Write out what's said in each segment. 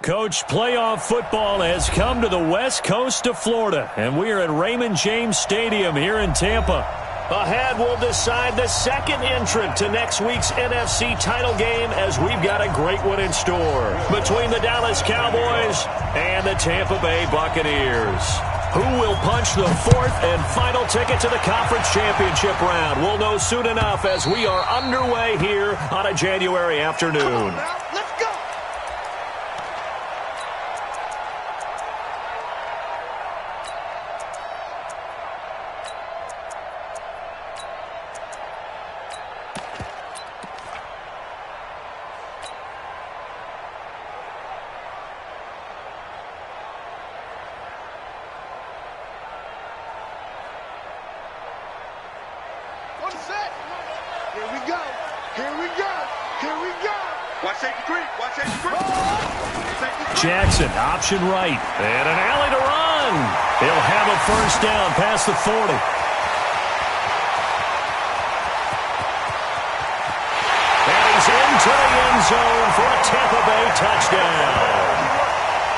Coach, playoff football has come to the west coast of Florida, and we are at Raymond James Stadium here in Tampa. Ahead, we'll decide the second entrant to next week's NFC title game, as we've got a great one in store between the Dallas Cowboys and the Tampa Bay Buccaneers. Who will punch the fourth and final ticket to the conference championship round? We'll know soon enough as we are underway here on a January afternoon. Jackson, option right, and an alley to run. He'll have a first down past the 40. And he's into the end zone for a Tampa Bay touchdown.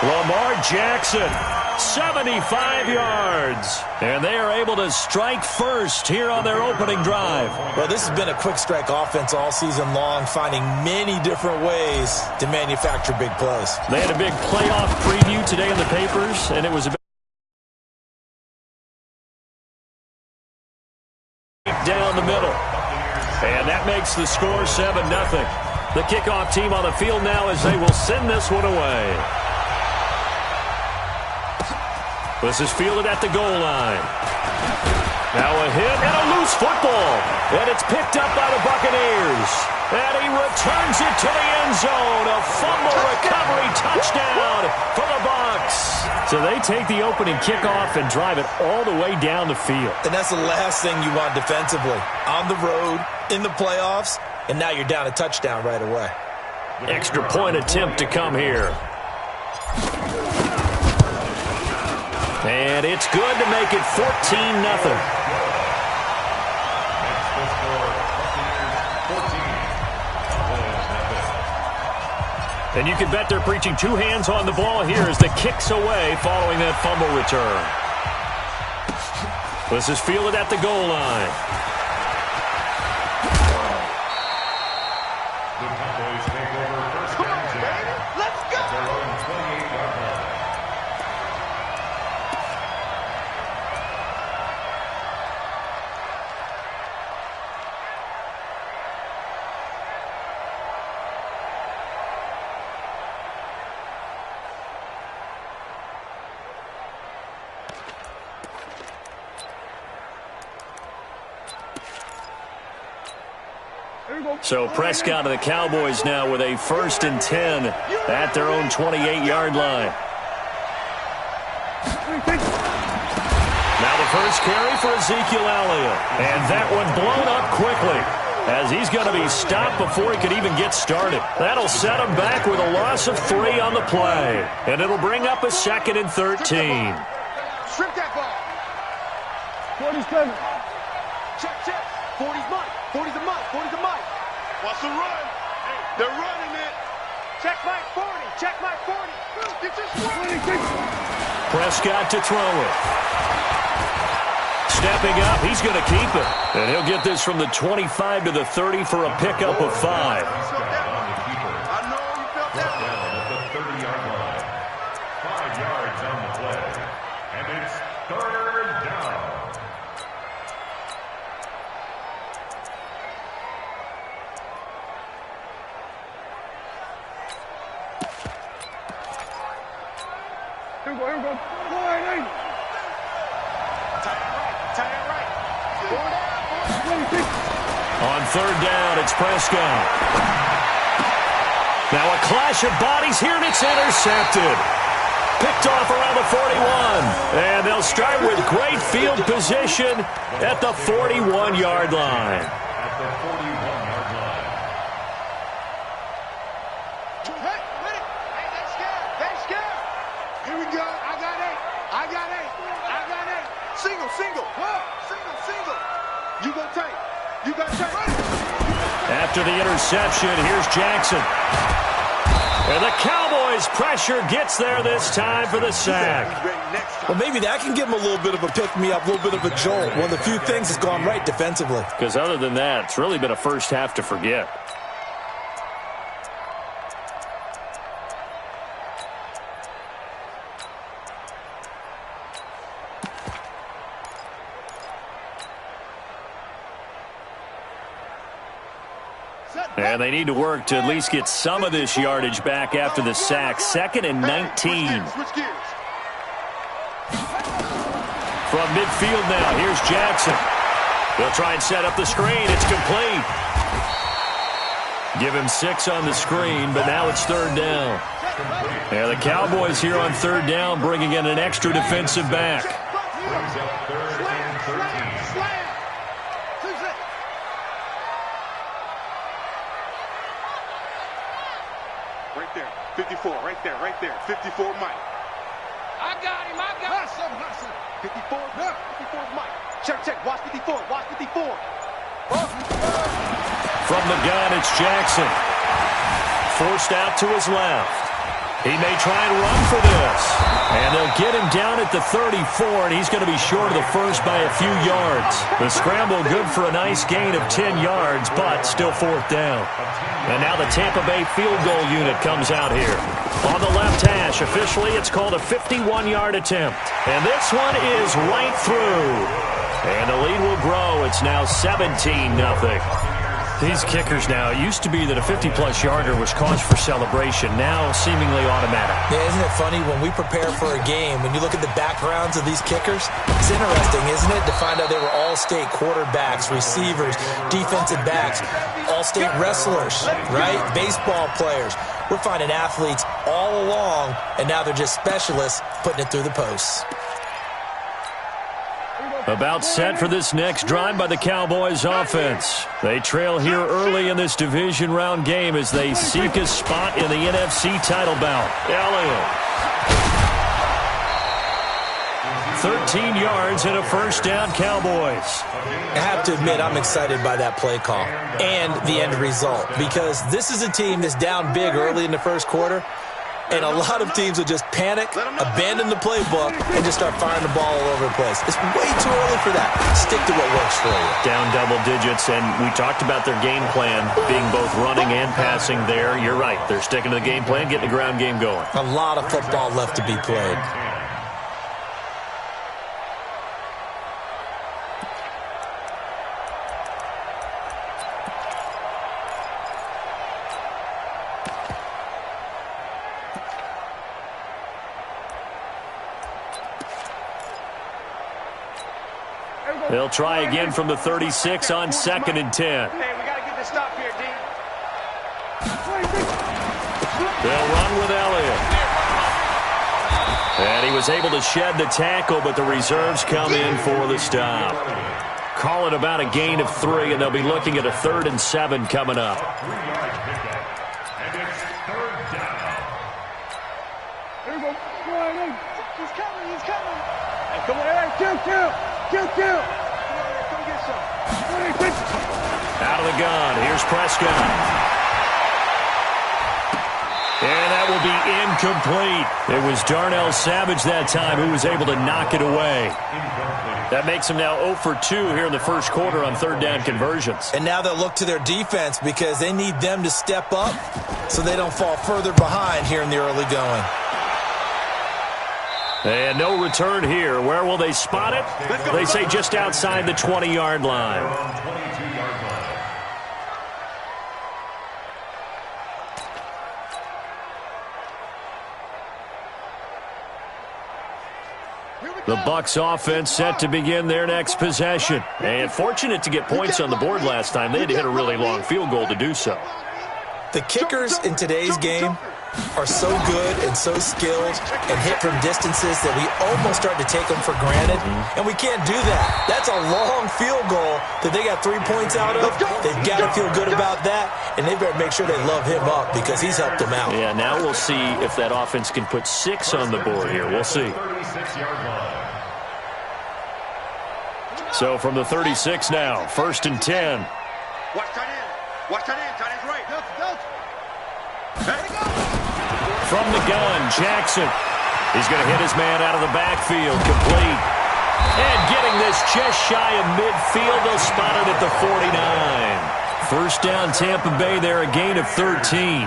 Lamar Jackson, 75 yards. And they are able to strike first here on their opening drive. Well, this has been a quick strike offense all season long, finding many different ways to manufacture big plays. They had a big playoff preview today in the papers, and it was about down the middle. And that makes the score 7-0. The kickoff team on the field now as they will send this one away. This is fielded at the goal line. Now a hit and a loose football. And it's picked up by the Buccaneers. And he returns it to the end zone. A fumble recovery touchdown for the Bucs. So they take the opening kickoff and drive it all the way down the field. And that's the last thing you want defensively. On the road, in the playoffs, and now you're down a touchdown right away. Extra point attempt to come here. And it's good to make it 14-0. And you can bet they're preaching two hands on the ball here as the kick's away following that fumble return. This is fielded at the goal line. The Cowboys take over first down. Let's go! At their own 28-yard line. So Prescott of the Cowboys now with a 1st and 10 at their own 28-yard line. Now the first carry for Ezekiel Elliott. And that one blown up quickly as he's going to be stopped before he could even get started. That'll set him back with a loss of 3 on the play. And it'll bring up a 2nd and 13. Strip that ball. 40's coming. Check. 40's mine. 40's a mine. 40's a mine. What's the run? They're running it. Check my 40. Check my 40. Get your 40. Prescott to throw it. Stepping up, he's going to keep it. And he'll get this from the 25 to the 30 for a pickup of 5. I know you felt that. Down at the 30-yard line. 5 yards on the play. And it's 3rd down. Here we go. Tie it right. On 3rd down, it's Prescott. Now a clash of bodies here, and it's intercepted. Picked off around the 41. And they'll start with great field position at the 41-yard line. At the 41-yard line. They scared. Here we go. I got 8. Single. Single. You got tape. After the interception, here's Jackson. And the Cowboys' pressure gets there this time for the sack. Well, maybe that can give them a little bit of a pick-me-up, a little bit of a jolt. One of the few things that's gone right defensively. Because other than that, it's really been a first half to forget. And they need to work to at least get some of this yardage back after the sack. 2nd and 19. From midfield now, here's Jackson. They'll try and set up the screen. It's complete. Give him 6 on the screen, but now it's 3rd down. Yeah, the Cowboys here on 3rd down, bringing in an extra defensive back. Right there, 54, right there, 54 Mike. I got him. Hustle. 54 Mike. Check, watch 54, watch 54. From the gun, it's Jackson. Forced out to his left. He may try and run for this. And they'll get him down at the 34, and he's going to be short of the first by a few yards. The scramble good for a nice gain of 10 yards, but still 4th down. And now the Tampa Bay field goal unit comes out here. On the left hash, officially it's called a 51-yard attempt. And this one is right through. And the lead will grow. It's now 17-0. These kickers now, it used to be that a 50-plus yarder was cause for celebration. Now seemingly automatic. Yeah, isn't it funny when we prepare for a game, when you look at the backgrounds of these kickers, it's interesting, isn't it, to find out they were all-state quarterbacks, receivers, defensive backs, all-state wrestlers, right? Baseball players. We're finding athletes all along, and now they're just specialists putting it through the posts. About set for this next drive by the Cowboys offense. They trail here early in this division round game as they seek a spot in the NFC title bout. Elliott. 13 yards and a first down, Cowboys. I have to admit, I'm excited by that play call and the end result, because this is a team that's down big early in the first quarter. And a lot of teams will just panic, abandon the playbook, and just start firing the ball all over the place. It's way too early for that. Stick to what works for you. Down double digits, and we talked about their game plan being both running and passing there. You're right. They're sticking to the game plan, getting the ground game going. A lot of football left to be played. They'll try again from the 36 on 2nd and 10. Hey, we got to get this stop here, D. They'll run with Elliott. And he was able to shed the tackle, but the reserves come in for the stop. Call it about a gain of 3, and they'll be looking at a 3rd and 7 coming up. And it's 3rd down. There we go. He's coming. Hey, come on, hey, kill. Come get some. Out of the gun, here's Prescott. And that will be incomplete. It was Darnell Savage that time who was able to knock it away. That makes them now 0 for 2 here in the first quarter on 3rd down conversions. And now they'll look to their defense because they need them to step up so they don't fall further behind here in the early going. And no return here. Where will they spot it? They say just outside the 20-yard line. The Bucs offense set to begin their next possession. And fortunate to get points on the board last time. They had to hit a really long field goal to do so. The kickers in today's game are so good and so skilled and hit from distances that we almost start to take them for granted. And we can't do that. That's a long field goal that they got 3 points out of. They've got to feel good about that, and they better make sure they love him up because he's helped them out. Yeah, now we'll see if that offense can put 6 on the board here. We'll see. So from the 36 now, 1st and 10. Watch tight end. Tight end's right. Hey. From the gun, Jackson. He's going to hit his man out of the backfield, complete. And getting this just shy of midfield, they'll spot it at the 49. First down, Tampa Bay there, a gain of 13.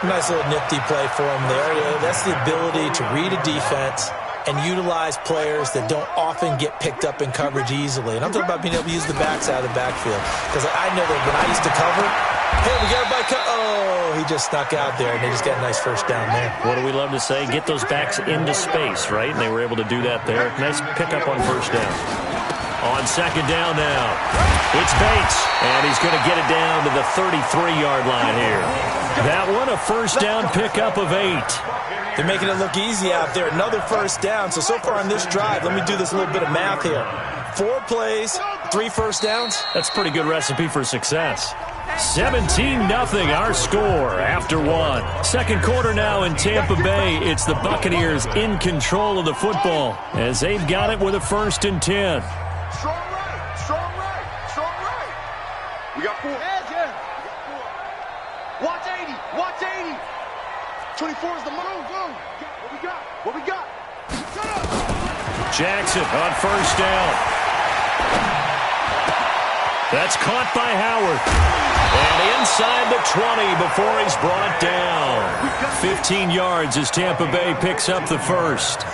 Nice little nifty play for him there. Yeah, that's the ability to read a defense and utilize players that don't often get picked up in coverage easily. And I'm talking about being able to use the backs out of the backfield. Because I know that when I used to cover, hey, we got everybody oh, he just snuck out there, and they just got a nice first down there. What do we love to say? Get those backs into space, right? And they were able to do that there. Nice pickup on first down. On second down now, it's Bates, and he's going to get it down to the 33-yard line here. That one, a first down pickup of 8. They're making it look easy out there. Another first down. So far on this drive, let me do this little bit of math here. 4 plays, 3 first downs. That's a pretty good recipe for success. 17-0 our score after 1. Second quarter now in Tampa Bay. It's the Buccaneers in control of the football as they've got it with a 1st and 10. Strong right, strong right, strong right. We got 4. Yeah. Watch 80, watch 80. 24 is the move. Go. What we got? What we got? Jackson on first down. That's caught by Howard. And inside the 20 before he's brought down. 15 yards as Tampa Bay picks up the first.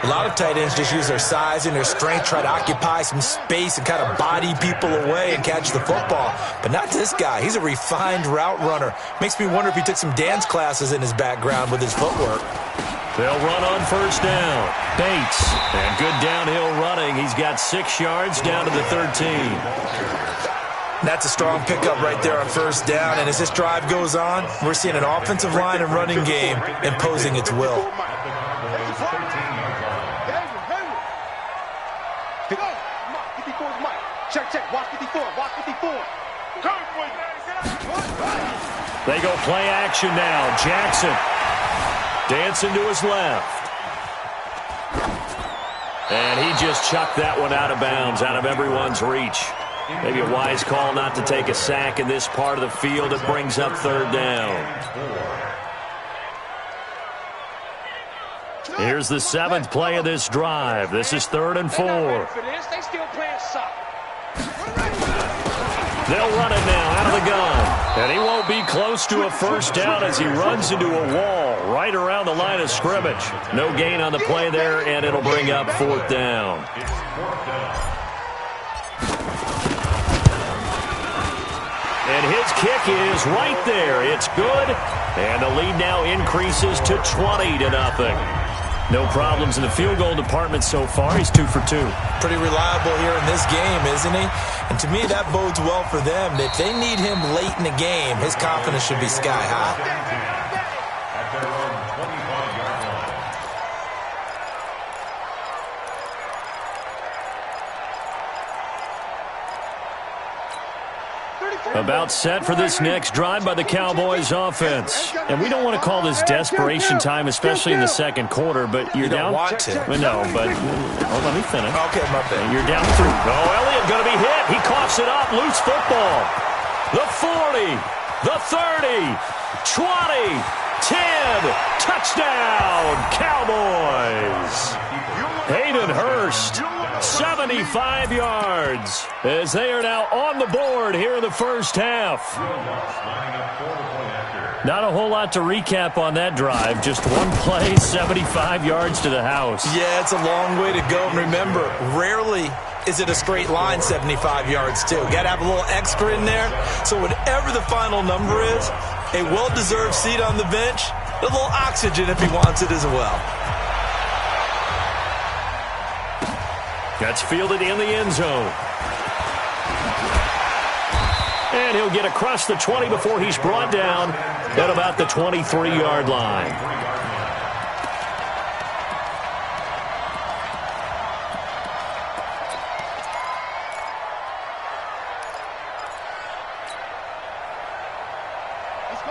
A lot of tight ends just use their size and their strength, try to occupy some space and kind of body people away and catch the football. But not this guy. He's a refined route runner. Makes me wonder if he took some dance classes in his background with his footwork. They'll run on first down. Bates. And good downhill running. He's got 6 yards down to the 13. That's a strong pickup right there on first down. And as this drive goes on, we're seeing an offensive line and running game imposing its will. Check, watch 54, watch 54. They go play action now. Jackson dancing to his left. And he just chucked that one out of bounds, out of everyone's reach. Maybe a wise call not to take a sack in this part of the field. It brings up 3rd down. Here's the 7th play of this drive. This is 3rd and 4. They still playing soft. They'll run it now out of the gun. And he won't be close to a first down as he runs into a wall right around the line of scrimmage. No gain on the play there, and it'll bring up 4th down. And his kick is right there. It's good. And the lead now increases to 20-0. No problems in the field goal department so far. He's 2 for 2. Pretty reliable here in this game, isn't he? And to me, that bodes well for them. If they need him late in the game, his confidence should be sky high. About set for this next drive by the Cowboys offense. And we don't want to call this desperation time, especially in the second quarter, but you're down. You don't want to. No, but let me finish. Okay, my bad. You're down 3. Oh, Elliott going to be hit. He coughs it up. Loose football. The 40, the 30, 20, 10. Touchdown, Cowboys. Hayden Hurst. 75 yards as they are now on the board here in the first half. Not a whole lot to recap on that drive. Just one play, 75 yards to the house. Yeah, it's a long way to go. And remember, rarely is it a straight line 75 yards, too. Got to have a little extra in there. So whatever the final number is, a well-deserved seat on the bench, a little oxygen if he wants it as well. That's fielded in the end zone. And he'll get across the 20 before he's brought down at about the 23-yard line.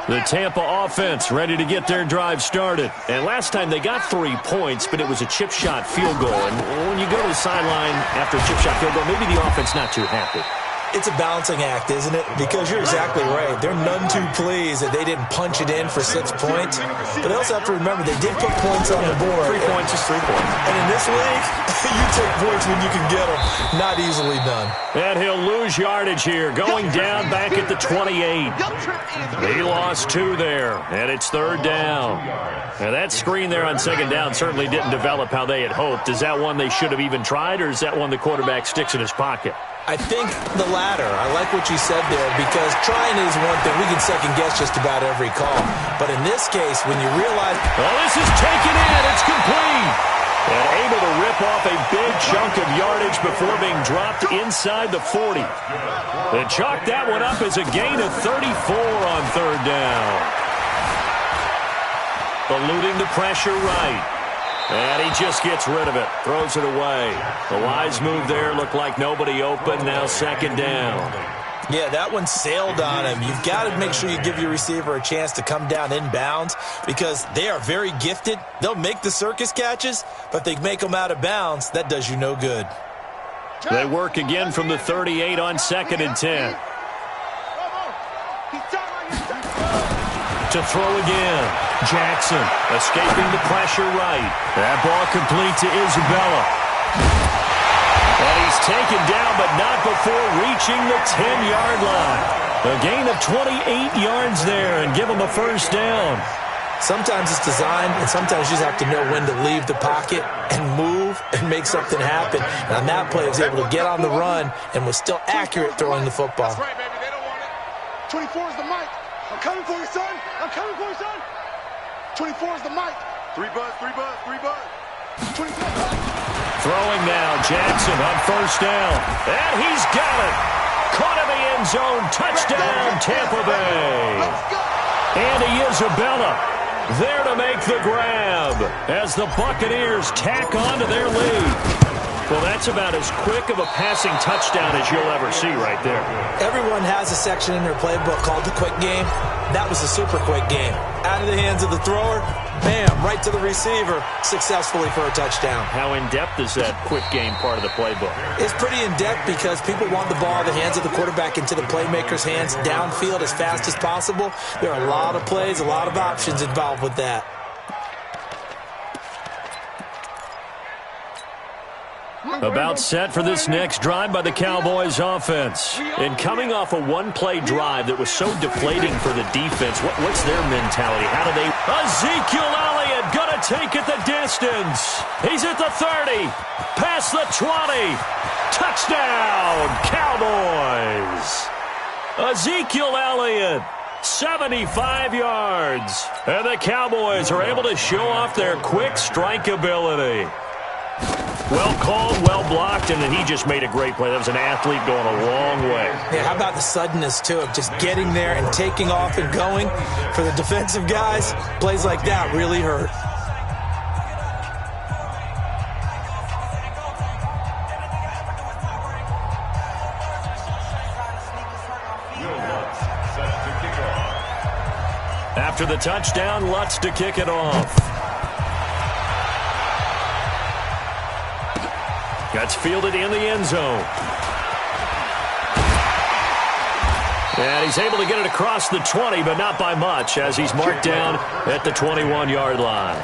The Tampa offense ready to get their drive started. And last time they got 3 points, but it was a chip shot field goal. And when you go to the sideline after a chip shot field goal, maybe the offense not too happy. It's a balancing act, isn't it? Because you're exactly right. They're none too pleased that they didn't punch it in for 6 points. But they also have to remember they did put points on the board. 3 points is 3 points. And in this league, you take points when you can get them. Not easily done. And he'll lose yardage here, going down back at the 28. He lost 2 there, and it's 3rd down. Now that screen there on 2nd down certainly didn't develop how they had hoped. Is that one they should have even tried, or is that one the quarterback sticks in his pocket? I think the latter. I like what you said there, because trying is one thing. We can second-guess just about every call. But in this case, when you realize... Well, this is taken in. It's complete. And able to rip off a big chunk of yardage before being dropped inside the 40. They chalked that one up as a gain of 34 on 3rd down. Eluding the pressure right. And he just gets rid of it. Throws it away. The wise move there. Looked like nobody open. Now 2nd down. Yeah, that one sailed on him. You've got to make sure you give your receiver a chance to come down inbounds, because they are very gifted. They'll make the circus catches, but they make them out of bounds. That does you no good. They work again from the 38 on 2nd and 10. To throw again. Jackson escaping the pressure right. That ball complete to Isabella. And he's taken down, but not before reaching the 10-yard line. A gain of 28 yards there, and give him a 1st down. Sometimes it's designed, and sometimes you just have to know when to leave the pocket and move and make something happen. And on that play, he was able to get on the run and was still accurate throwing the football. That's right, baby. They don't want it. 24 is the mic. I'm coming for you, son. I'm coming for you, son. 24 is the mic. 3 buzz, 3 buzz, 3 buzz. 24. Throwing now, Jackson on 1st down. And he's got it. Caught in the end zone. Touchdown, Tampa Bay. Andy Isabella there to make the grab as the Buccaneers tack on to their lead. Well, that's about as quick of a passing touchdown as you'll ever see right there. Everyone has a section in their playbook called the quick game. That was a super quick game. Out of the hands of the thrower, bam, right to the receiver, successfully for a touchdown. How in-depth is that quick game part of the playbook? It's pretty in-depth because people want the ball in the hands of the quarterback into the playmaker's hands downfield as fast as possible. There are a lot of plays, a lot of options involved with that. About set for this next drive by the Cowboys offense. And coming off a one-play drive that was so deflating for the defense, what's their mentality? How do they... Ezekiel Elliott gonna take it the distance. He's at the 30, past the 20. Touchdown, Cowboys. Ezekiel Elliott, 75 yards. And the Cowboys are able to show off their quick strike ability. Well called, well blocked, and then he just made a great play. That was an athlete going a long way. Yeah, how about the suddenness, too, of just getting there and taking off and going? For the defensive guys, plays like that really hurt. After the touchdown, Lutz to kick it off. Gets fielded in the end zone. And he's able to get it across the 20, but not by much, as he's marked down at the 21-yard line.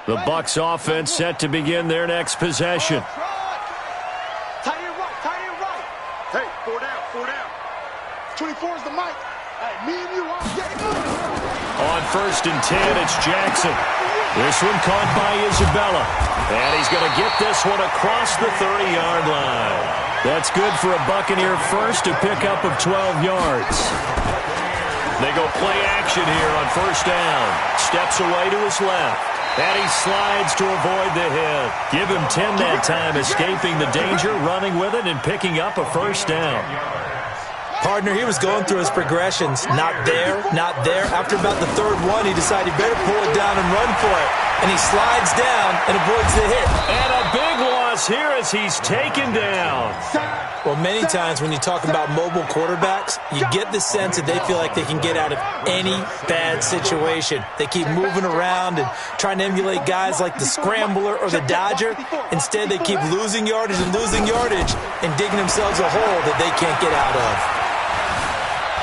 The Bucs offense set to begin their next possession. Tight end right. Hey, 4 down. 24 is the mic. Hey, me and you, On 1st and 10, it's Jackson. This one caught by Isabella. And he's going to get this one across the 30-yard line. That's good for a Buccaneer first to pick up of 12 yards. They go play action here on 1st down. Steps away to his left. And he slides to avoid the hit. Give him 10 that time, escaping the danger, running with it, and picking up a 1st down. Partner, he was going through his progressions. Not there, not there. After about the 3rd one, he decided he better pull it down and run for it. And he slides down and avoids the hit. And a big one loss here as he's taken down. Well, many times when you talk about mobile quarterbacks, you get the sense that they feel like they can get out of any bad situation. They keep moving around and trying to emulate guys like the Scrambler or the Dodger. Instead, they keep losing yardage and digging themselves a hole that they can't get out of.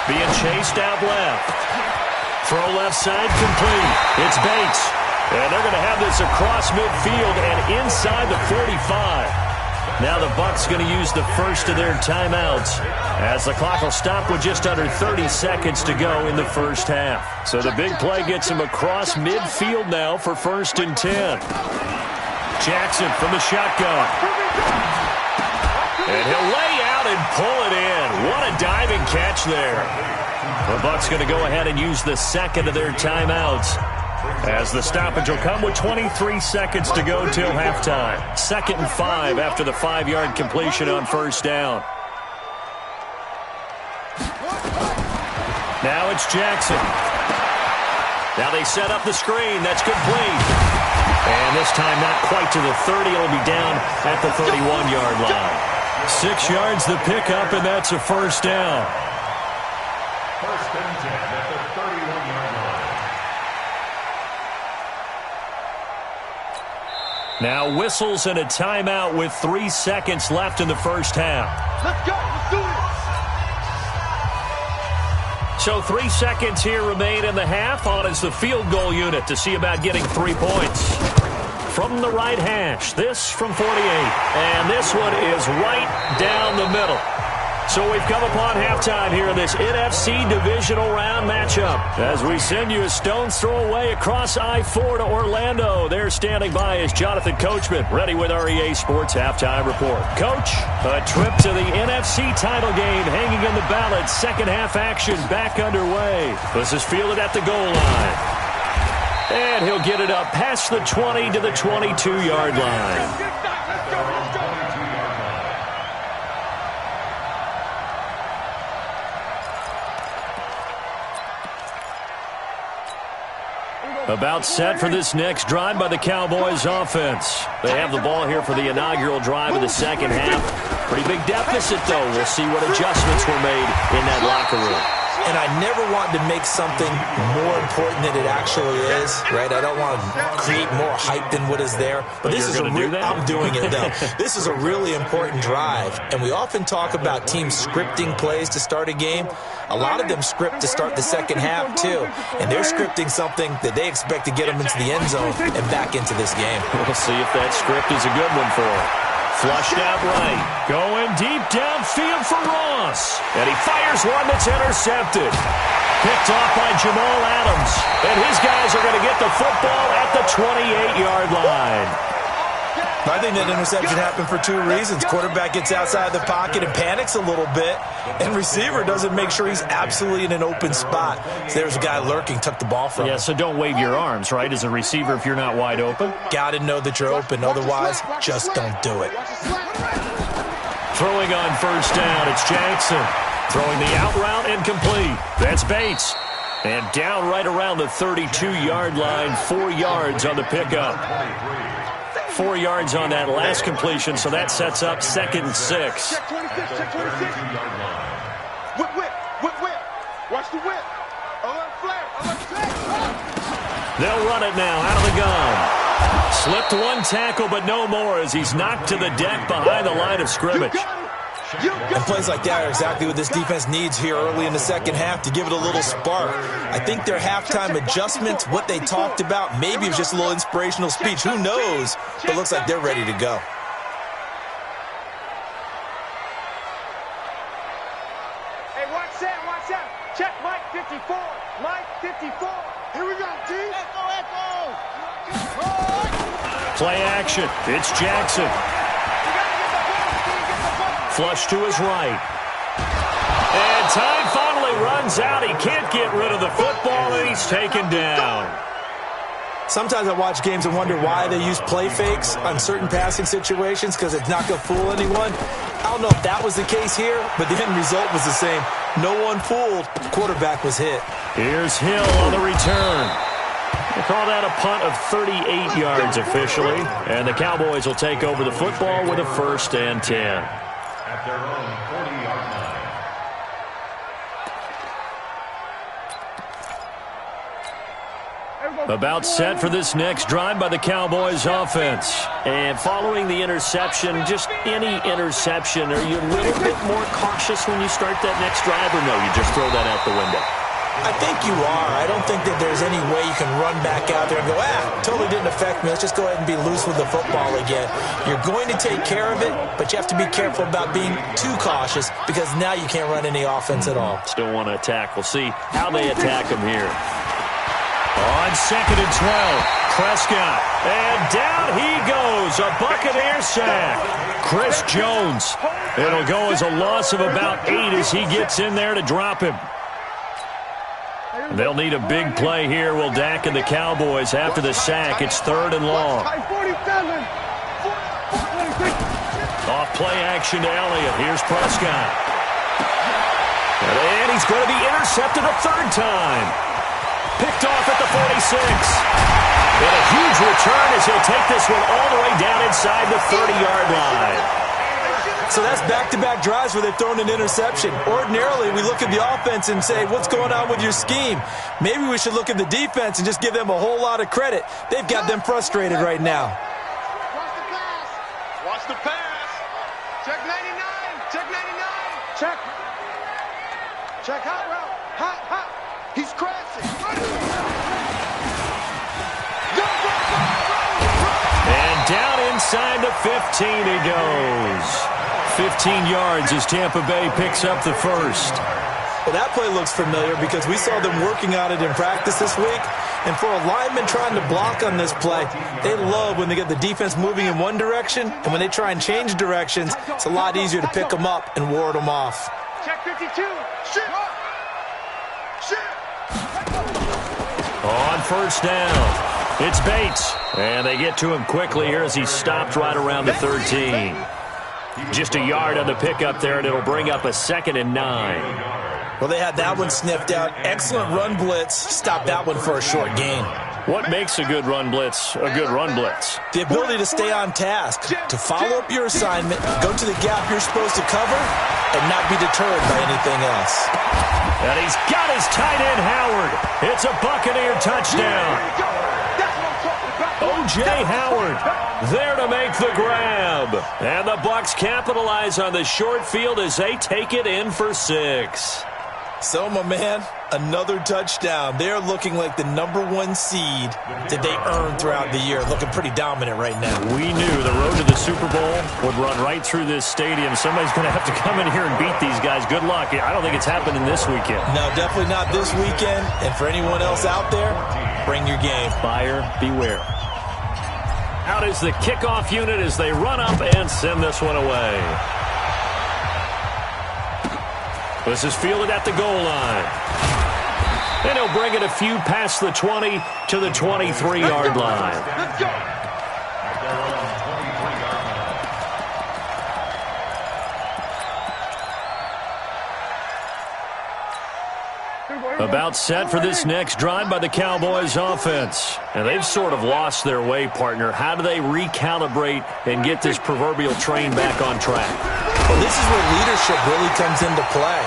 Being chased out left. Throw left side complete. It's Bates. And they're going to have this across midfield and inside the 45. Now the Bucs going to use the first of their timeouts as the clock will stop with just under 30 seconds to go in the first half. So the big play gets him across midfield now for 1st and 10. Jackson from the shotgun. And he'll lay out and pull it in. What a diving catch there. The Bucs going to go ahead and use the second of their timeouts, as the stoppage will come with 23 seconds to go till halftime. 2nd and 5 after the 5-yard completion on 1st down. Now it's Jackson. Now they set up the screen. That's complete. And this time not quite to the 30. It'll be down at the 31-yard line. 6 yards the pickup, and that's a 1st down. 1st and 10 at the 31-yard line. Now whistles and a timeout with 3 seconds left in the first half. Let's go. Let's do this. So 3 seconds here remain in the half. On is the field goal unit to see about getting 3 points. From the right hash, this from 48. And this one is right down the middle. So we've come upon halftime here in this NFC divisional round matchup as we send you a stone's throw away across I-4 to Orlando. There standing by is Jonathan Coachman, ready with our EA Sports Halftime Report. Coach, a trip to the NFC title game hanging in the balance. Second half action back underway. This is fielded at the goal line. And he'll get it up past the 20 to the 22-yard line. About set for this next drive by the Cowboys offense. They have the ball here for the inaugural drive of the second half. Pretty big deficit, though. We'll see what adjustments were made in that locker room. And I never want to make something more important than it actually is, right? I don't want to create more hype than what is there. But this is I'm doing it, though. This is a really important drive. And we often talk about teams scripting plays to start a game. A lot of them script to start the second half, too. And they're scripting something that they expect to get them into the end zone and back into this game. We'll see if that script is a good one for them. Flushed out right. Going deep downfield for Ross. And he fires one that's intercepted. Picked off by Jamal Adams. And his guys are going to get the football at the 28-yard line. I think that interception happened for 2 reasons. Quarterback gets outside the pocket and panics a little bit. And receiver doesn't make sure he's absolutely in an open spot. So there's a guy lurking, took the ball from him. Yeah, so don't wave your arms, right, as a receiver if you're not wide open. Got to know that you're open. Otherwise, just don't do it. Throwing on first down, it's Jackson. Throwing the out route incomplete. That's Bates. And down right around the 32-yard line, 4 yards on the pickup. 4 yards on that last completion, so that sets up 2nd and 6. Check 26, check 26. Whip. Watch the whip. Alert flare. They'll run it now out of the gun. Slipped 1 tackle, but no more as he's knocked to the deck behind the line of scrimmage. And plays like that are exactly what this defense needs here early in the second half to give it a little spark. I think their halftime adjustments, what they talked about, maybe it was just a little inspirational speech. Who knows? But it looks like they're ready to go. Hey, watch that. Check Mike 54. Mike 54. Here we go, T. Echo. Play action. It's Jackson. Flush to his right. And time finally runs out. He can't get rid of the football, and he's taken down. Sometimes I watch games and wonder why they use play fakes on certain passing situations because it's not going to fool anyone. I don't know if that was the case here, but the end result was the same. No one fooled. Quarterback was hit. Here's Hill on the return. We'll call that a punt of 38 yards officially. And the Cowboys will take over the football with a 1st and 10. At their own 40-yard line. About set for this next drive by the Cowboys offense. And following the interception, just any interception, are you a little bit more cautious when you start that next drive, or no, you just throw that out the window? I think you are. I don't think that there's any way you can run back out there and go, totally didn't affect me. Let's just go ahead and be loose with the football again. You're going to take care of it, but you have to be careful about being too cautious because now you can't run any offense at all. Still want to attack. We'll see how they attack them here. On 2nd and 12, Prescott. And down he goes, a Buccaneer sack. Chris Jones. It'll go as a loss of about 8 as he gets in there to drop him. They'll need a big play here. Will Dak and the Cowboys after the sack. It's 3rd and long. Off play action to Elliott. Here's Prescott. And he's going to be intercepted a 3rd time. Picked off at the 46. And a huge return as he'll take this one all the way down inside the 30-yard line. So that's back-to-back drives where they've thrown an interception. Ordinarily, we look at the offense and say, what's going on with your scheme? Maybe we should look at the defense and just give them a whole lot of credit. They've got them frustrated right now. Watch the pass. Watch the pass. Check 99. Check 99. Check. Check hot route. Hot. He's crashing. And down inside the 15 he goes. 15 yards as Tampa Bay picks up the 1st. Well, that play looks familiar because we saw them working on it in practice this week. And for a lineman trying to block on this play, they love when they get the defense moving in one direction. And when they try and change directions, it's a lot easier to pick them up and ward them off. Check 52. Shit. On 1st down, it's Bates. And they get to him quickly here as he's stopped right around the 13. Just a yard on the pickup there, and it'll bring up a 2nd and 9. Well, they had that one sniffed out. Excellent run blitz. Stopped that one for a short gain. What makes a good run blitz a good run blitz? The ability to stay on task, to follow up your assignment, go to the gap you're supposed to cover, and not be deterred by anything else. And he's got his tight end, Howard. It's a Buccaneer touchdown. O.J. Howard there to make the grab. And the Bucs capitalize on the short field as they take it in for 6. So, my man, another touchdown. They're looking like the #1 seed that they earned throughout the year. Looking pretty dominant right now. We knew the road to the Super Bowl would run right through this stadium. Somebody's going to have to come in here and beat these guys. Good luck. I don't think it's happening this weekend. No, definitely not this weekend. And for anyone else out there, bring your game. Buyer beware. Out is the kickoff unit as they run up and send this one away. This is fielded at the goal line. And he'll bring it a few past the 20 to the 23-yard line. Let's go. About set for this next drive by the Cowboys offense. And they've sort of lost their way, partner. How do they recalibrate and get this proverbial train back on track? Well, this is where leadership really comes into play.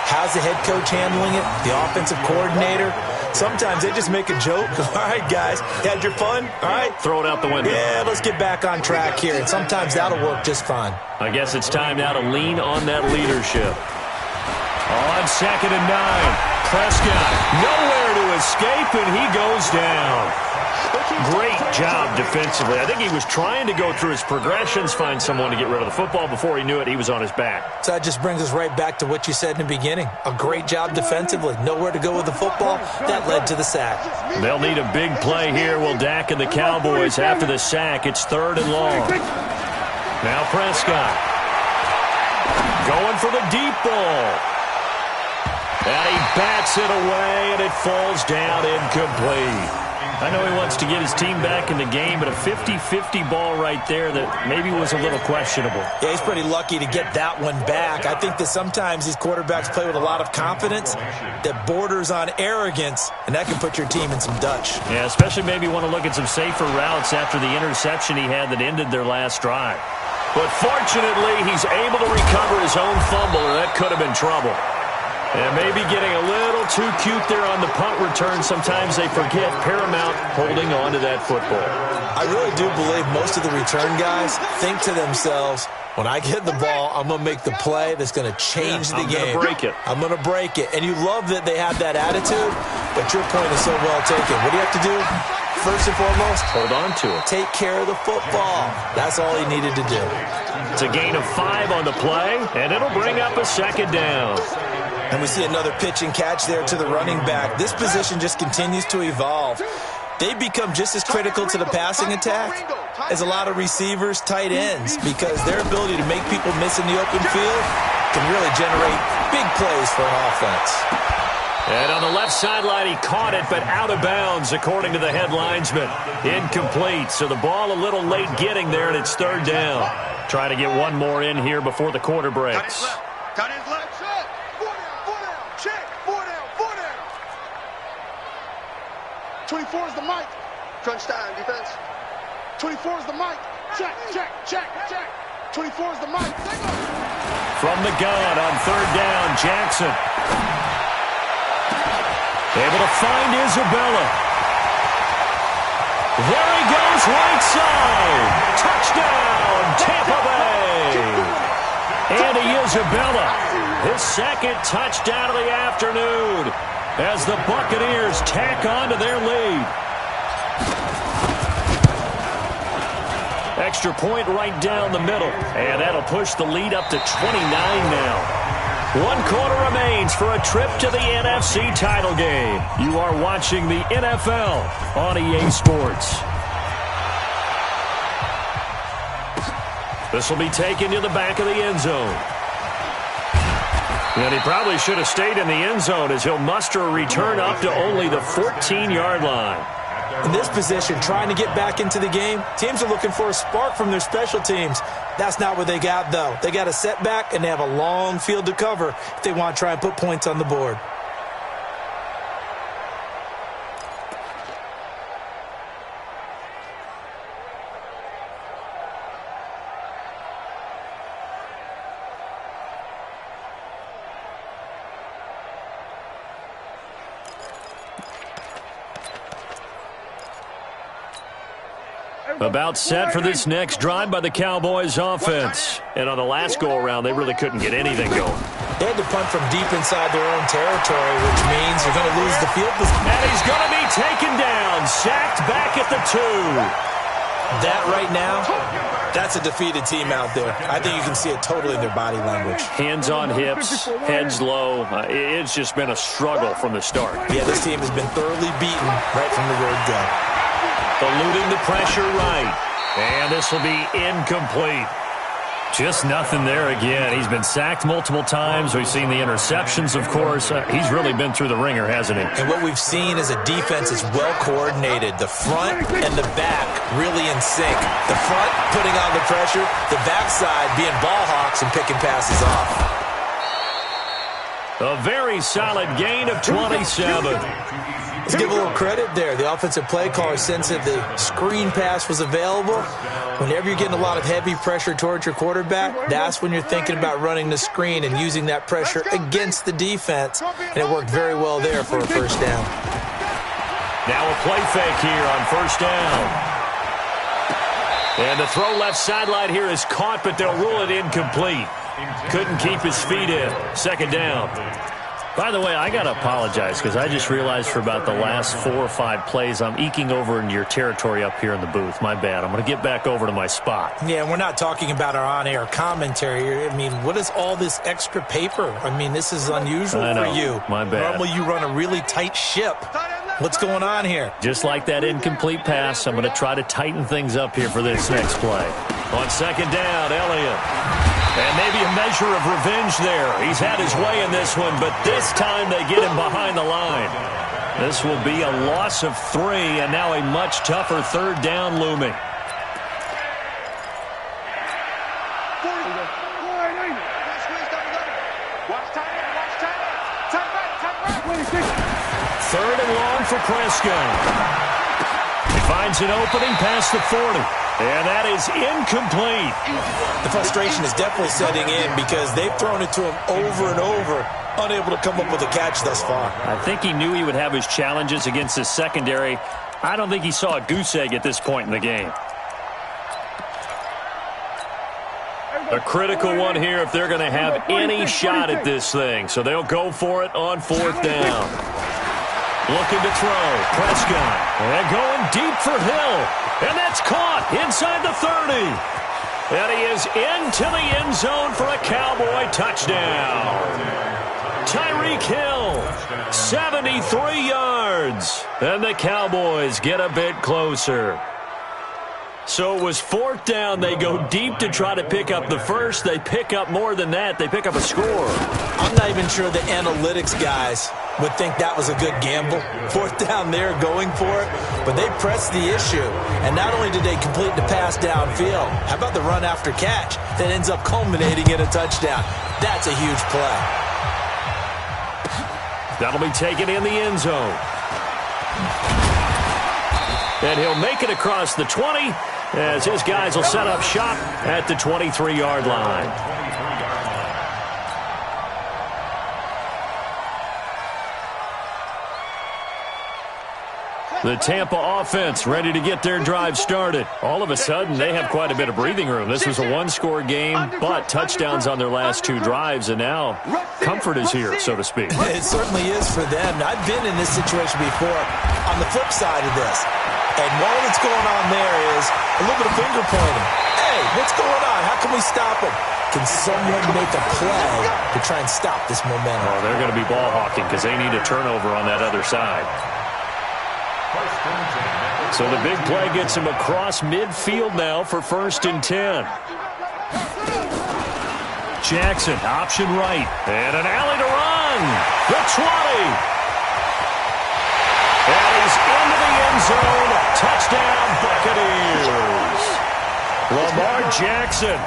How's the head coach handling it? The offensive coordinator? Sometimes they just make a joke. All right, guys, had your fun? All right. Throw it out the window. Yeah, let's get back on track here. And sometimes that'll work just fine. I guess it's time now to lean on that leadership. On 2nd and 9. Prescott nowhere to escape, and he goes down. Great job defensively. I think he was trying to go through his progressions, find someone to get rid of the football. Before he knew it, he was on his back. So that just brings us right back to what you said in the beginning. A great job defensively. Nowhere to go with the football. That led to the sack. They'll need a big play here. Will Dak and the Cowboys after the sack. It's 3rd and long. Now Prescott going for the deep ball. And he bats it away, and it falls down incomplete. I know he wants to get his team back in the game, but a 50-50 ball right there that maybe was a little questionable. Yeah, he's pretty lucky to get that one back. I think that sometimes these quarterbacks play with a lot of confidence that borders on arrogance, and that can put your team in some Dutch. Yeah, especially maybe want to look at some safer routes after the interception he had that ended their last drive. But fortunately, he's able to recover his own fumble, or that could have been trouble. And maybe getting a little too cute there on the punt return. Sometimes they forget paramount holding on to that football. I really do believe most of the return guys think to themselves, when I get the ball, I'm going to make the play that's going to change the game. I'm going to break it. I'm going to break it. And you love that they have that attitude, but your point is so well taken. What do you have to do? First and foremost, hold on to it. Take care of the football. That's all he needed to do. It's a gain of 5 on the play, and it'll bring up a second down. And we see another pitch and catch there to the running back. This position just continues to evolve. They become just as critical to the passing attack as a lot of receivers, tight ends, because their ability to make people miss in the open field can really generate big plays for an offense. And on the left sideline, he caught it, but out of bounds, according to the head linesman. Incomplete, so the ball a little late getting there, and it's third down. Try to get one more in here before the quarter breaks. Tight end's left. 24 is the mic. Crunch time, defense. 24 is the mic. Check. 24 is the mic. From the gun on third down, Jackson. Able to find Isabella. There he goes, right side. Touchdown, Tampa Bay. Andy Isabella, his second touchdown of the afternoon, as the Buccaneers tack on to their lead. Extra point right down the middle, and that'll push the lead up to 29 now. 1 quarter remains for a trip to the NFC title game. You are watching the NFL on EA Sports. This will be taken to the back of the end zone. And he probably should have stayed in the end zone as he'll muster a return up to only the 14-yard line. In this position, trying to get back into the game, teams are looking for a spark from their special teams. That's not what they got, though. They got a setback, and they have a long field to cover if they want to try and put points on the board. About set for this next drive by the Cowboys offense. And on the last go-around, they really couldn't get anything going. They had to punt from deep inside their own territory, which means you're going to lose the field position. And he's going to be taken down, sacked back at the 2. That right now, that's a defeated team out there. I think you can see it totally in their body language. Hands on hips, heads low. It's just been a struggle from the start. Yeah, this team has been thoroughly beaten right from the word go. Eluding the pressure right. And this will be incomplete. Just nothing there again. He's been sacked multiple times. We've seen the interceptions, of course. He's really been through the ringer, hasn't he? And what we've seen is a defense that's well coordinated. The front and the back really in sync. The front putting on the pressure. The backside being ball hawks and picking passes off. A very solid gain of 27. Let's give a little credit there. The offensive play caller sensed that the screen pass was available. Whenever you're getting a lot of heavy pressure towards your quarterback, that's when you're thinking about running the screen and using that pressure against the defense. And it worked very well there for a first down. Now a play fake here on first down. And the throw left sideline here is caught, but they'll rule it incomplete. Couldn't keep his feet in. Second down. By the way, I got to apologize because I just realized for about the last 4 or 5 plays, I'm eking over into your territory up here in the booth. My bad. I'm going to get back over to my spot. Yeah, we're not talking about our on-air commentary. I mean, what is all this extra paper? I mean, this is unusual for you. My bad. Normally you run a really tight ship. What's going on here? Just like that incomplete pass, I'm going to try to tighten things up here for this next play. On second down, Elliott. And maybe a measure of revenge there. He's had his way in this one, but this time they get him behind the line. This will be a loss of 3, and now a much tougher third down looming. Third and long for Prescott. He finds an opening past the 40. And that is incomplete. The frustration is definitely setting in because they've thrown it to him over and over, unable to come up with a catch thus far. I think he knew he would have his challenges against his secondary. I don't think he saw a goose egg at this point in the game. A critical one here if they're going to have any shot at this thing. So they'll go for it on 4th down. Looking to throw. Prescott. And going deep for Hill. And that's caught inside the 30. And he is into the end zone for a Cowboy touchdown. Tyreek Hill, 73 yards. And the Cowboys get a bit closer. So it was 4th down. They go deep to try to pick up the first. They pick up more than that. They pick up a score. I'm not even sure the analytics guys would think that was a good gamble. 4th down there going for it, but they pressed the issue. And not only did they complete the pass downfield, how about the run after catch that ends up culminating in a touchdown? That's a huge play. That'll be taken in the end zone. And he'll make it across the 20 as his guys will set up shop at the 23-yard line. The Tampa offense ready to get their drive started. All of a sudden, they have quite a bit of breathing room. This was a one-score game, but touchdowns on their last 2 drives, and now comfort is here, so to speak. It certainly is for them. I've been in this situation before on the flip side of this. And all that's going on there is a little bit of finger pointing. Hey, what's going on? How can we stop it? Can someone make a play to try and stop this momentum? Oh, they're going to be ball hawking because they need a turnover on that other side. So the big play gets him across midfield now for 1st and 10. Jackson, option right. And an alley to run. The 20. And he's into the end zone. Touchdown, Buccaneers. Lamar Jackson,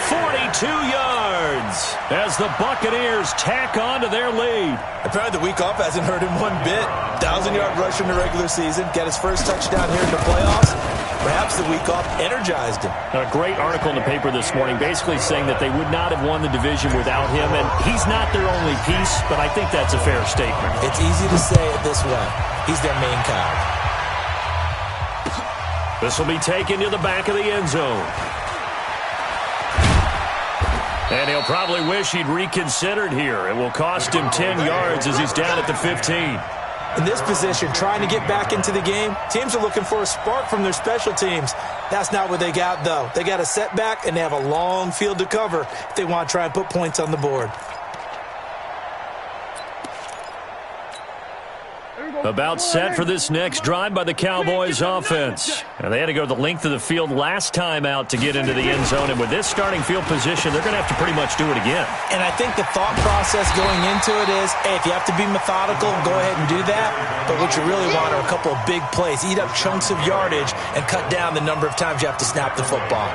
42 yards as the Buccaneers tack on to their lead. Apparently the week off hasn't hurt him one bit. 1,000-yard rush in the regular season. Got his first touchdown here in the playoffs. Perhaps the week off energized him. A great article in the paper this morning basically saying that they would not have won the division without him, and he's not their only piece, but I think that's a fair statement. It's easy to say it this way. He's their main cog. This will be taken to the back of the end zone. And he'll probably wish he'd reconsidered here. It will cost him 10 yards as he's down at the 15. In this position, trying to get back into the game, teams are looking for a spark from their special teams. That's not what they got, though. They got a setback, and they have a long field to cover if they want to try and put points on the board. About set for this next drive by the Cowboys offense. And they had to go the length of the field last time out to get into the end zone. And with this starting field position, they're going to have to pretty much do it again. And I think the thought process going into it is, hey, if you have to be methodical, go ahead and do that. But what you really want are a couple of big plays. Eat up chunks of yardage and cut down the number of times you have to snap the football.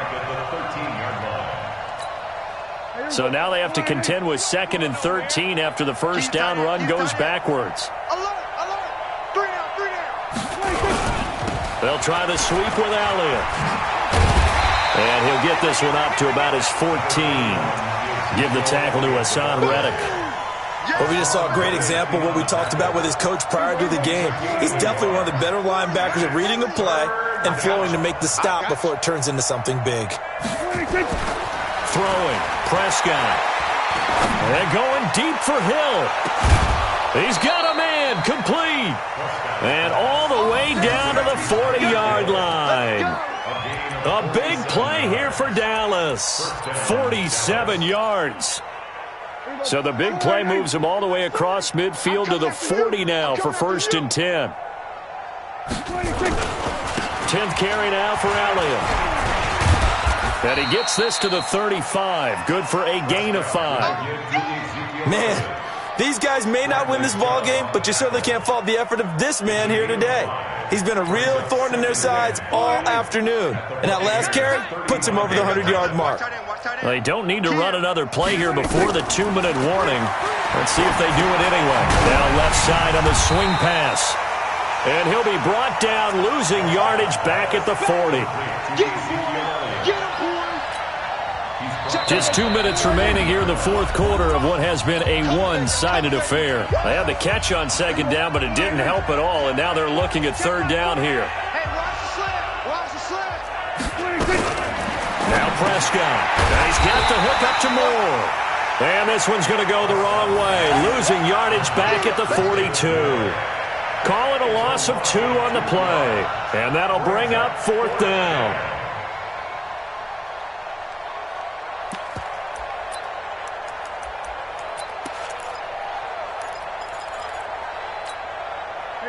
So now they have to contend with 2nd and 13 after the first down run goes backwards. They'll try the sweep with Elliott. And he'll get this one up to about his 14. Give the tackle to Hassan Reddick. Well, we just saw a great example of what we talked about with his coach prior to the game. He's definitely one of the better linebackers at reading a play and flowing to make the stop before it turns into something big. Throwing, Prescott. And going deep for Hill. He's got a man, complete. And all the way down to the 40-yard line. A big play here for Dallas. 47 yards. So the big play moves him all the way across midfield to the 40 now for 1st and 10. 10th carry now for Elliott. And he gets this to the 35. Good for a gain of 5. Man, these guys may not win this ball game, but you certainly can't fault the effort of this man here today. He's been a real thorn in their sides all afternoon. And that last carry puts him over the 100-yard mark. They don't need to run another play here before the 2-minute warning. Let's see if they do it anyway. Down left side on the swing pass. And he'll be brought down, losing yardage back at the 40. Just 2 minutes remaining here in the fourth quarter of what has been a one-sided affair. They had the catch on second down, but it didn't help at all, and now they're looking at third down here. Now Prescott. And he's got the hook up to Moore. And this one's going to go the wrong way, losing yardage back at the 42. Call it a loss of 2 on the play, and that'll bring up fourth down.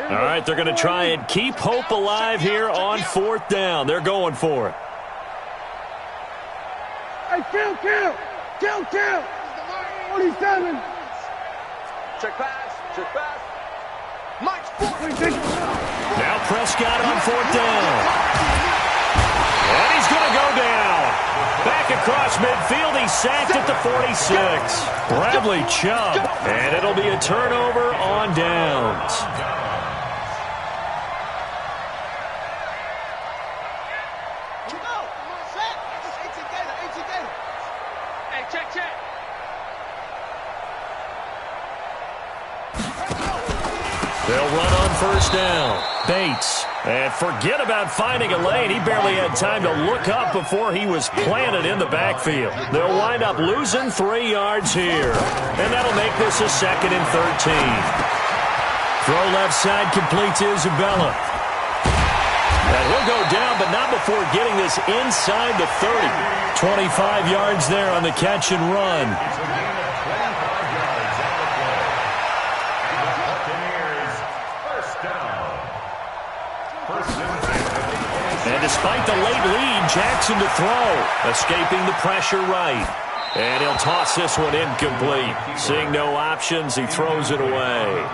All right, they're going to try and keep hope alive here on fourth down. They're going for it. Hey, kill. 47. Check pass. Mike's 40. Now Prescott on fourth down. And he's going to go down. Back across midfield, he's sacked at the 46. Bradley Chubb. And it'll be a turnover on downs. They'll run on first down. Bates. And forget about finding a lane. He barely had time to look up before he was planted in the backfield. They'll wind up losing 3 yards here. And that'll make this a 2nd and 13. Throw left side complete to Isabella. And he'll go down, but not before getting this inside the 30. 25 yards there on the catch and run. And despite the late lead, Jackson to throw, escaping the pressure right. And he'll toss this one incomplete. Seeing no options, he throws it away.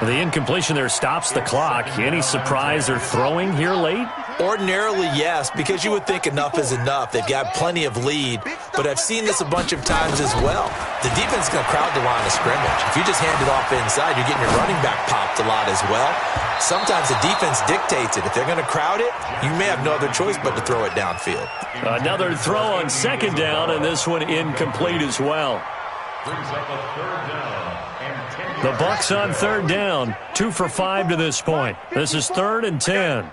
The incompletion there stops the clock. Any surprise they're throwing here late? Ordinarily, yes, because you would think enough is enough. They've got plenty of lead, but I've seen this a bunch of times as well. The defense is going to crowd the line of scrimmage. If you just hand it off inside, you're getting your running back popped a lot as well. Sometimes the defense dictates it. If they're going to crowd it, you may have no other choice but to throw it downfield. Another throw on second down, and this one incomplete as well. Brings up a third down and 10 The Bucs on third down, 2 for 5 to this point. This is 3rd and 10.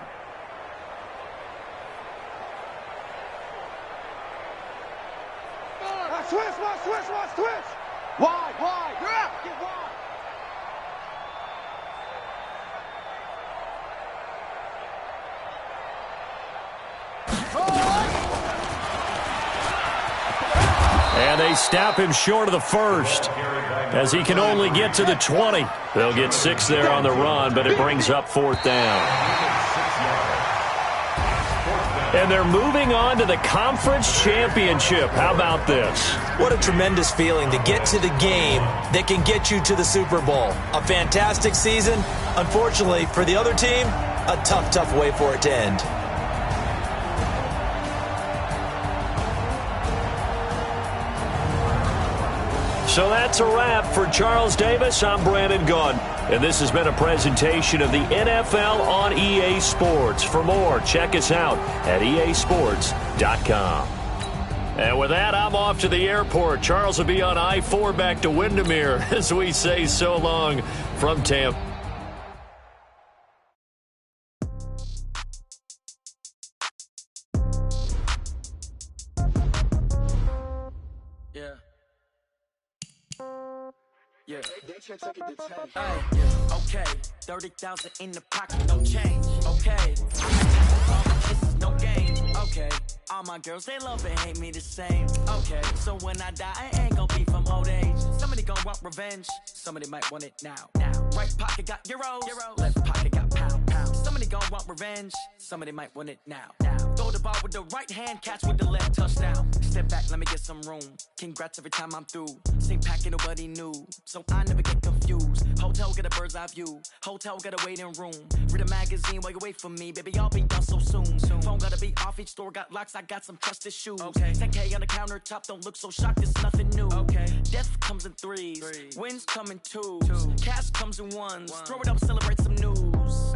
Switch. Wide. Yeah. Get wide. And they stop him short of the first, as he can only get to the 20. They'll get 6 there on the run, but it brings up fourth down. And they're moving on to the conference championship. How about this? What a tremendous feeling to get to the game that can get you to the Super Bowl. A fantastic season. Unfortunately, for the other team, a tough way for it to end. So that's a wrap for Charles Davis. I'm Brandon Gunn. And this has been a presentation of the NFL on EA Sports. For more, check us out at easports.com. And with that, I'm off to the airport. Charles will be on I-4 back to Windermere as we say so long from Tampa. Yeah. Okay, 30,000 in the pocket, no change. Okay, this is no game. Okay, all my girls, they love and hate me the same. Okay, so when I die, I ain't gonna be from old age. Somebody gon' want revenge, somebody might want it now. Right pocket got euros, left pocket got pound. Somebody gon' want revenge, somebody might want it now. Go Throw the ball with the right hand, catch with the left, touchdown. Step back, let me get some room. Congrats every time I'm through. Same packet, nobody knew, so I never get confused. Hotel, get a bird's eye view. Hotel, get a waiting room. Read a magazine while you wait for me, baby, I'll be done so soon. Phone gotta be off, each store got locks, I got some trusted shoes. 10K on the countertop, don't look so shocked, it's nothing new. Death comes in threes, wins come in twos. Cash comes in ones, throw it up, celebrate some news.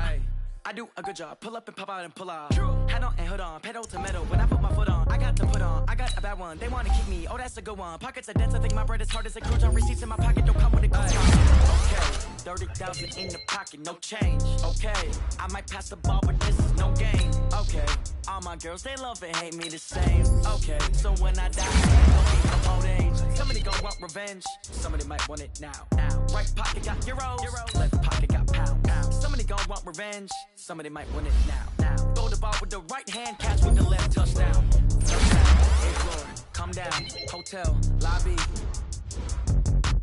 I do a good job, pull up and pop out and pull out. Head on and hood on, pedal to metal. When I put my foot on, I got to put on. I got a bad one, they wanna kick me, oh that's a good one. Pockets are dense, I think my bread is hard as a crouton. Receipts in my pocket, don't come with a coupon. Okay, 30,000 in the pocket, no change. Okay, I might pass the ball, but this is no game. Okay, all my girls, they love and hate me the same. Okay, so when I die, I ain't gonna be from old age. Somebody gon' want revenge, somebody might want it now. Right pocket got euros, left pocket got pound. Somebody gon' want revenge, somebody might want it now. Throw the ball with the right hand, catch with the left, touchdown. Hey floor, come down, hotel, lobby.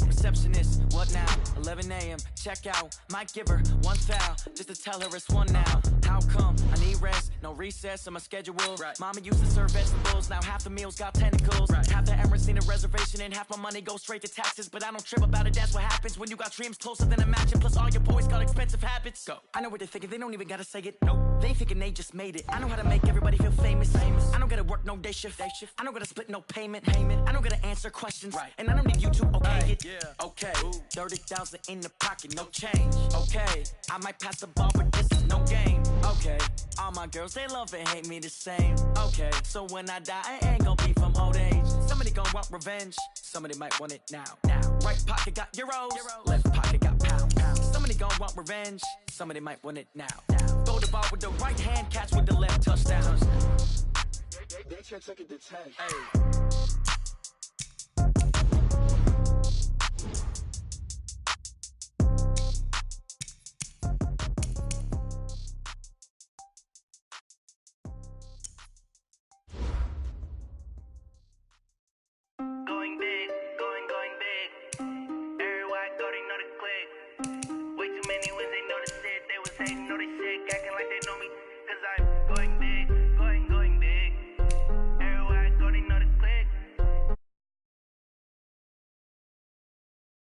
Receptionist, what now? 11 a.m. check out. Might give her one foul just to tell her it's one now. How come? I need rest, no recess in my schedule. Mama used to serve vegetables, now half the meals got tentacles. Half the Emirates need a reservation and half my money goes straight to taxes. But I don't trip about it, that's what happens when you got dreams closer than imagine. Plus all your boys got expensive habits. Go. I know what they're thinking, they don't even gotta say it. Nope. They thinking they just made it. I know how to make everybody feel famous. I don't gotta work no day shift. I don't gotta split no payment. I don't gotta answer questions. And I don't need you to okay it. Okay, 30,000 in the pocket, no change. Okay, I might pass the ball, but this is no game. Okay, all my girls, they love and hate me the same. Okay, so when I die, I ain't gonna be from old age. Somebody gon' want revenge, somebody might want it now. Right pocket got euros, left pocket got pound. Somebody gon' want revenge, somebody might want it now. Throw the ball with the right hand, catch with the left, touchdown. They check it to 10. Going big, going big. Everywhere I go, they know the click. Way too many wins, they notice it. They was hating, know they sick, acting like they know me. Cause I